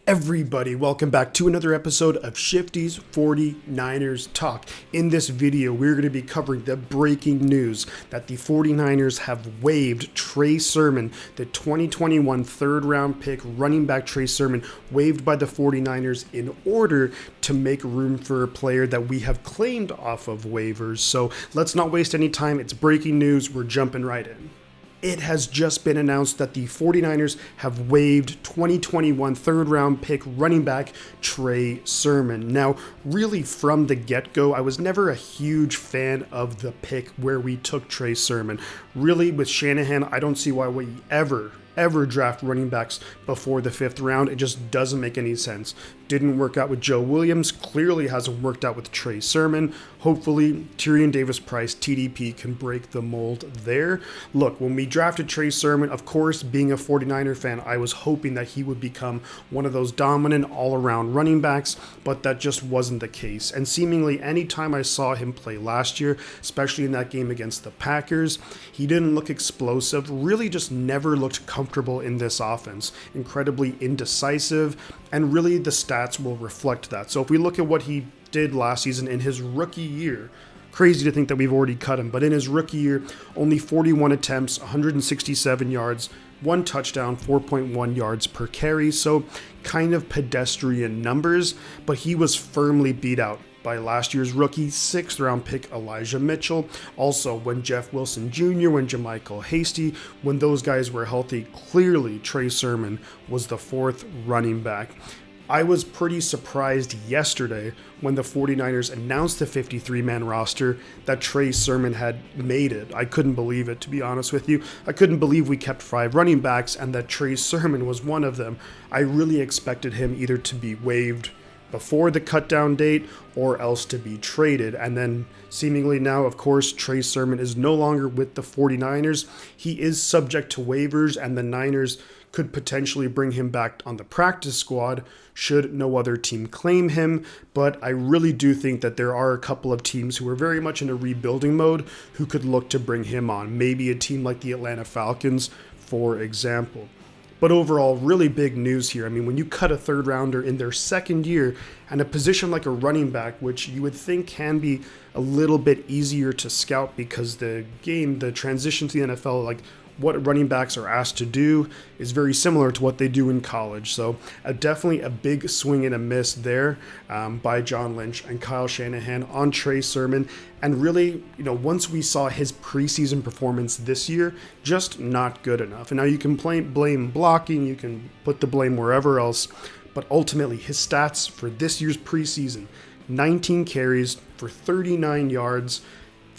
Everybody, welcome back to another episode of Shifty's 49ers Talk. In this video, we're going to be covering the breaking news that the 49ers have waived Trey Sermon, the 2021 third-round pick running back Trey Sermon, waived by the 49ers in order to make room for a player that we have claimed off of waivers. So let's not waste any time. It's breaking news. We're jumping right in. It has just been announced that the 49ers have waived 2021 third-round pick running back Trey Sermon. Now, really from the get-go, I was never a huge fan of the pick where we took Trey Sermon. Really, with Shanahan, I don't see why we ever draft running backs before the 5th round. It just doesn't make any sense. Didn't work out with Joe Williams, clearly hasn't worked out with Trey Sermon. Hopefully, Tyrion Davis-Price, TDP, can break the mold there. Look, when we drafted Trey Sermon, of course, being a 49er fan, I was hoping that he would become one of those dominant all-around running backs, but that just wasn't the case. And seemingly, anytime I saw him play last year, especially in that game against the Packers, he didn't look explosive, really just never looked comfortable in this offense. Incredibly indecisive, and really the stats will reflect that. So if we look at what he did last season in his rookie year, crazy to think that we've already cut him, but in his rookie year, only 41 attempts, 167 yards, 1 touchdown, 4.1 yards per carry, so kind of pedestrian numbers, but he was firmly beat out by last year's rookie 6th round pick Elijah Mitchell. Also, when Jeff Wilson Jr., when Jermichael Hasty, when those guys were healthy, clearly Trey Sermon was the 4th running back. I was pretty surprised yesterday when the 49ers announced the 53-man roster that Trey Sermon had made it. I couldn't believe it, to be honest with you. I couldn't believe we kept 5 running backs and that Trey Sermon was one of them. I really expected him either to be waived before the cutdown date or else to be traded. And then seemingly now, of course, Trey Sermon is no longer with the 49ers. He is subject to waivers, and the Niners could potentially bring him back on the practice squad should no other team claim him. But I really do think that there are a couple of teams who are very much in a rebuilding mode who could look to bring him on. Maybe a team like the Atlanta Falcons, for example. But overall, really big news here. I mean, when you cut a third rounder in their second year and a position like a running back, which you would think can be a little bit easier to scout because the transition to the NFL, like what running backs are asked to do is very similar to what they do in college. So definitely a big swing and a miss there by John Lynch and Kyle Shanahan on Trey Sermon. And really, once we saw his preseason performance this year, just not good enough. And now you can blame blocking, you can put the blame wherever else, but ultimately his stats for this year's preseason, 19 carries for 39 yards,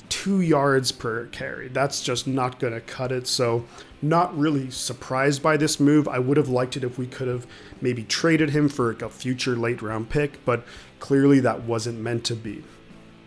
2 yards per carry. That's just not going to cut it. So not really surprised by this move. I would have liked it if we could have maybe traded him for a future late round pick, but clearly that wasn't meant to be.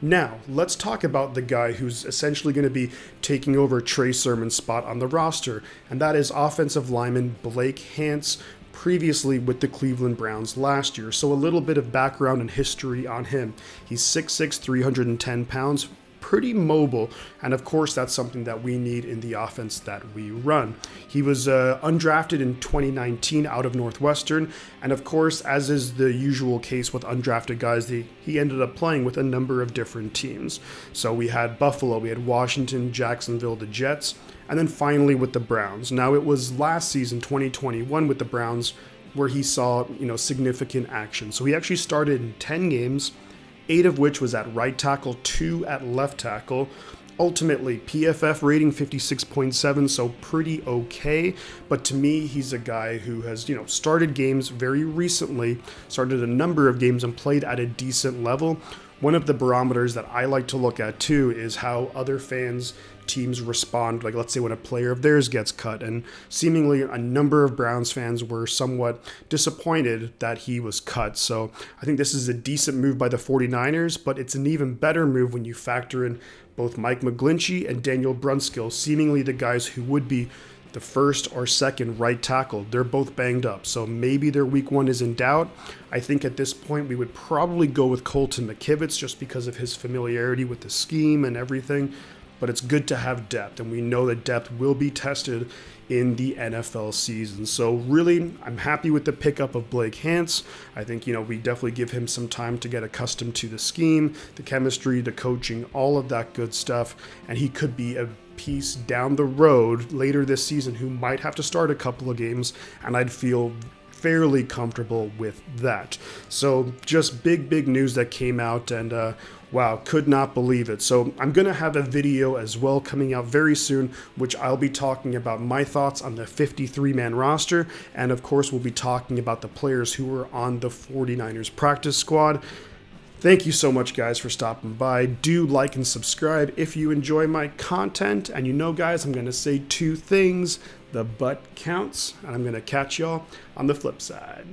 Now, let's talk about the guy who's essentially going to be taking over Trey Sermon's spot on the roster, and that is offensive lineman Blake Hance, previously with the Cleveland Browns last year. So a little bit of background and history on him. He's 6'6", 310 pounds, pretty mobile, and of course that's something that we need in the offense that we run. He was undrafted in 2019 out of Northwestern, and of course, as is the usual case with undrafted guys, he ended up playing with a number of different teams. So we had Buffalo, we had Washington, Jacksonville, the Jets, and then finally with the Browns. Now it was last season, 2021, with the Browns where he saw significant action. So he actually started in 10 games, 8 of which was at right tackle, 2 at left tackle. Ultimately, PFF rating 56.7, so pretty okay. But to me, he's a guy who has, started games very recently, started a number of games and played at a decent level. One of the barometers that I like to look at too is how other teams respond, like let's say when a player of theirs gets cut, and seemingly a number of Browns fans were somewhat disappointed that he was cut. So I think this is a decent move by the 49ers, but it's an even better move when you factor in both Mike McGlinchey and Daniel Brunskill, seemingly the guys who would be the first or second right tackle. They're both banged up, so maybe their week 1 is in doubt. I think at this point we would probably go with Colton McKivitz just because of his familiarity with the scheme and everything. but it's good to have depth, and we know that depth will be tested in the NFL season. So really, I'm happy with the pickup of Blake Hance. I think, we definitely give him some time to get accustomed to the scheme, the chemistry, the coaching, all of that good stuff, and he could be a piece down the road later this season who might have to start a couple of games, and I'd feel fairly comfortable with that. So just big news that came out, and wow, could not believe it. So I'm going to have a video as well coming out very soon, which I'll be talking about my thoughts on the 53-man roster, and of course we'll be talking about the players who were on the 49ers practice squad. Thank you so much, guys, for stopping by. Do like and subscribe if you enjoy my content. And guys, I'm going to say two things. The butt counts, and I'm going to catch y'all on the flip side.